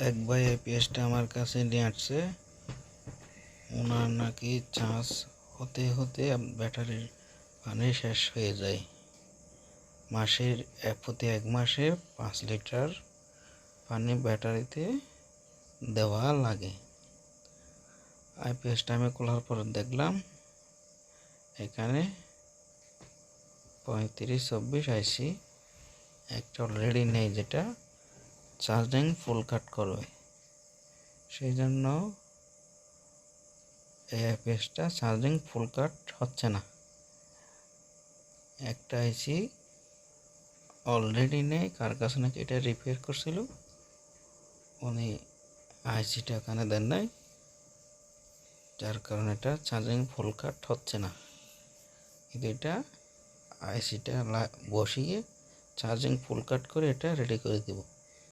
এক ভাই আইপিএসটা আমার কাছে নিয়ে আসছে। ওনার নাকি চার্জ হতে হতে ব্যাটারির পানি শেষ হয়ে যায়। প্রতি এক মাসে 5 লিটার পানি ব্যাটারিতে দেওয়া লাগে। আইপিএসটা আমি খোলার পর দেখলাম এখানে 3524 আইসি একটা অলরেডি নেই, যেটা চার্জিং ফুল কাট করবে। সেই জন্য এই আইপিএসটা চার্জিং ফুল কাট হচ্ছে না। একটা আইসি অলরেডি নেই, কার কাছে নাকি এটা রিপেয়ার করছিল, উনি আইসিটা এখানে দেন নাই, যার কারণে এটা চার্জিং ফুল কাট হচ্ছে না। কিন্তু এটা আইসিটা বসিয়ে চার্জিং ফুল কাট করে এটা রেডি করে দেব।